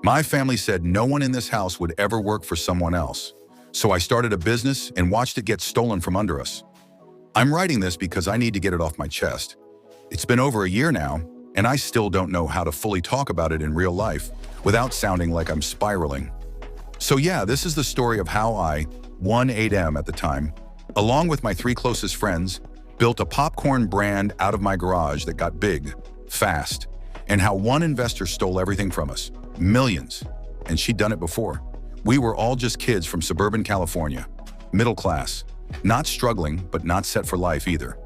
My family said no one in this house would ever work for someone else. So I started a business and watched it get stolen from under us. I'm writing this because I need to get it off my chest. It's been over a year now, and I still don't know how to fully talk about it in real life without sounding like I'm spiraling. So yeah, this is the story of how I, 8M at the time, along with my 3 closest friends, built a popcorn brand out of my garage that got big, fast, and how one investor stole everything from us. Millions. And she'd done it before. We were all just kids from suburban California, middle class, not struggling, but not set for life either.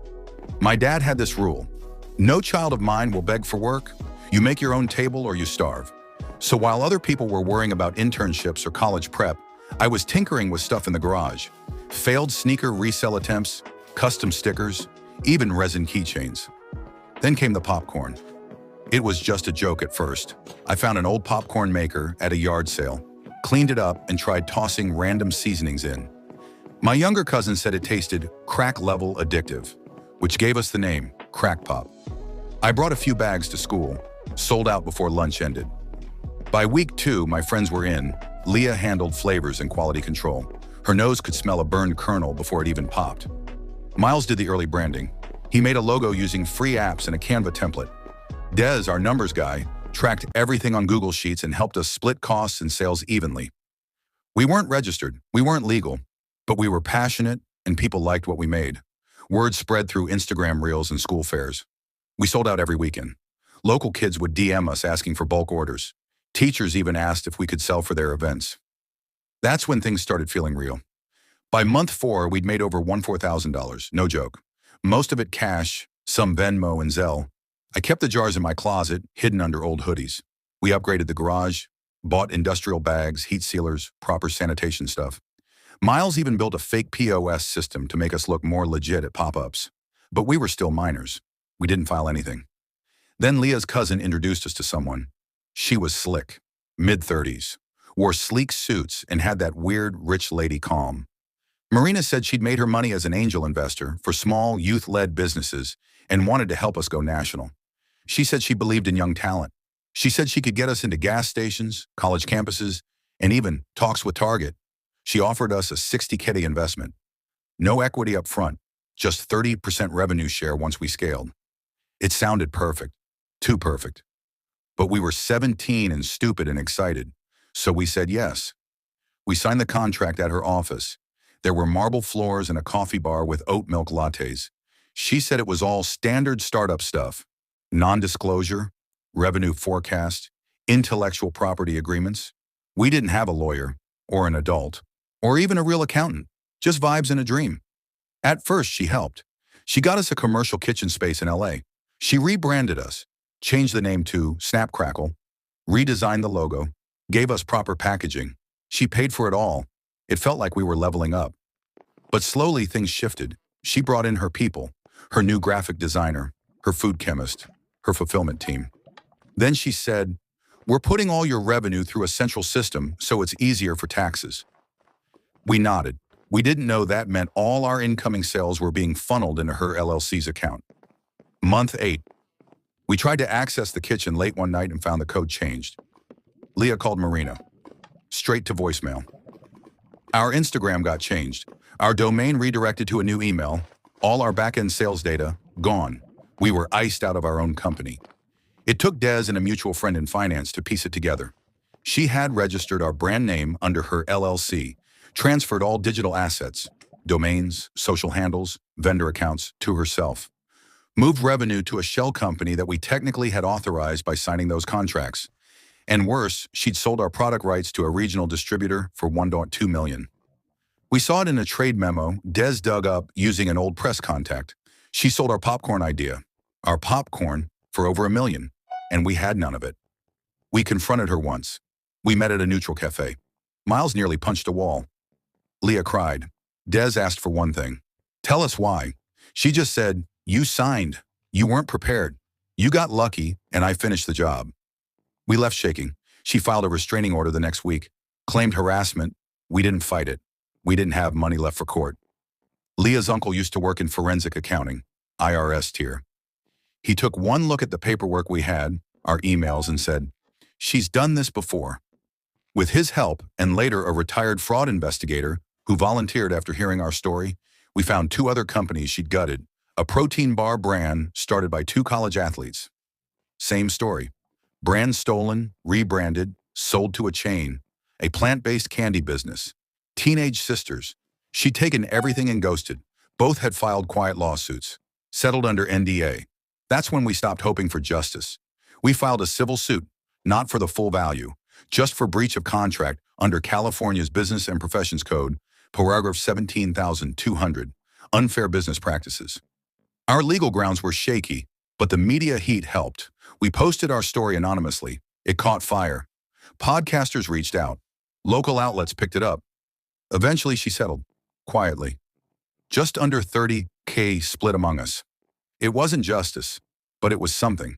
My dad had this rule: no child of mine will beg for work. You make your own table or you starve. So while other people were worrying about internships or college prep, I was tinkering with stuff in the garage. Failed sneaker resale attempts, custom stickers, even resin keychains. Then came the popcorn. It was just a joke at first. I found an old popcorn maker at a yard sale, cleaned it up, and tried tossing random seasonings in. My younger cousin said it tasted crack-level addictive, which gave us the name Crack Pop. I brought a few bags to school, sold out before lunch ended. By week 2, my friends were in. Leah handled flavors and quality control. Her nose could smell a burned kernel before it even popped. Miles did the early branding. He made a logo using free apps and a Canva template. Des, our numbers guy, tracked everything on Google Sheets and helped us split costs and sales evenly. We weren't registered, we weren't legal, but we were passionate and people liked what we made. Word spread through Instagram reels and school fairs. We sold out every weekend. Local kids would DM us asking for bulk orders. Teachers even asked if we could sell for their events. That's when things started feeling real. By month 4, we'd made over $14,000, no joke. Most of it cash, some Venmo and Zelle. I kept the jars in my closet, hidden under old hoodies. We upgraded the garage, bought industrial bags, heat sealers, proper sanitation stuff. Miles even built a fake POS system to make us look more legit at pop-ups. But we were still minors. We didn't file anything. Then Leah's cousin introduced us to someone. She was slick, mid-30s, wore sleek suits, and had that weird rich lady calm. Marina said she'd made her money as an angel investor for small, youth-led businesses and wanted to help us go national. She said she believed in young talent. She said she could get us into gas stations, college campuses, and even talks with Target. She offered us a $60K investment. No equity up front, just 30% revenue share once we scaled. It sounded perfect, too perfect. But we were 17 and stupid and excited, so we said yes. We signed the contract at her office. There were marble floors and a coffee bar with oat milk lattes. She said it was all standard startup stuff: non-disclosure, revenue forecast, intellectual property agreements. We didn't have a lawyer, or an adult, or even a real accountant, just vibes in a dream. At first, she helped. She got us a commercial kitchen space in LA. She rebranded us, changed the name to Snap Crackle, redesigned the logo, gave us proper packaging. She paid for it all. It felt like we were leveling up. But slowly things shifted. She brought in her people, her new graphic designer, her food chemist, her fulfillment team. Then she said, "We're putting all your revenue through a central system so it's easier for taxes." We nodded. We didn't know that meant all our incoming sales were being funneled into her LLC's account. Month 8. We tried to access the kitchen late one night and found the code changed. Leah called Marina. Straight to voicemail. Our Instagram got changed. Our domain redirected to a new email. All our back-end sales data, gone. We were iced out of our own company. It took Des and a mutual friend in finance to piece it together. She had registered our brand name under her LLC, transferred all digital assets, domains, social handles, vendor accounts, to herself. Moved revenue to a shell company that we technically had authorized by signing those contracts. And worse, she'd sold our product rights to a regional distributor for $1.2 million. We saw it in a trade memo Des dug up using an old press contact. She sold our popcorn idea, our popcorn, for over $1 million, and we had none of it. We confronted her once. We met at a neutral cafe. Miles nearly punched a wall. Leah cried. Des asked for one thing. "Tell us why." She just said, "You signed. You weren't prepared. You got lucky, and I finished the job." We left shaking. She filed a restraining order the next week, claimed harassment. We didn't fight it. We didn't have money left for court. Leah's uncle used to work in forensic accounting, IRS tier. He took one look at the paperwork we had, our emails, and said, She's done this before. With his help, and later a retired fraud investigator who volunteered after hearing our story, we found two other companies she'd gutted. A protein bar brand started by two college athletes. Same story. Brand stolen, rebranded, sold to a chain. A plant-based candy business. Teenage sisters. She'd taken everything and ghosted. Both had filed quiet lawsuits. Settled under NDA. That's when we stopped hoping for justice. We filed a civil suit, not for the full value, just for breach of contract under California's Business and Professions Code, paragraph 17,200, unfair business practices. Our legal grounds were shaky, but the media heat helped. We posted our story anonymously. It caught fire. Podcasters reached out. Local outlets picked it up. Eventually, she settled, quietly. Just under $30K split among us. It wasn't justice, but it was something.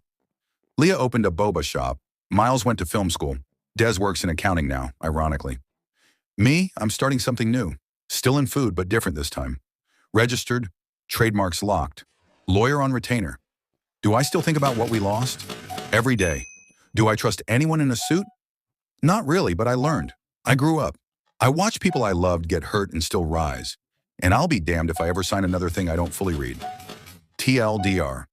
Leah opened a boba shop. Miles went to film school. Des works in accounting now, ironically. Me, I'm starting something new. Still in food, but different this time. Registered, trademarks locked. Lawyer on retainer. Do I still think about what we lost? Every day. Do I trust anyone in a suit? Not really, but I learned. I grew up. I watched people I loved get hurt and still rise. And I'll be damned if I ever sign another thing I don't fully read. TLDR.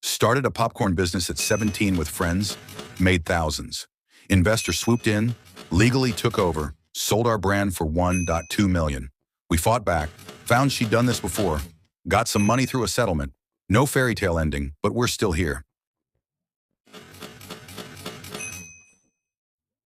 Started a popcorn business at 17 with friends, made thousands. Investor swooped in, legally took over, sold our brand for $1.2 million. We fought back, found she'd done this before, got some money through a settlement. No fairy tale ending, but we're still here.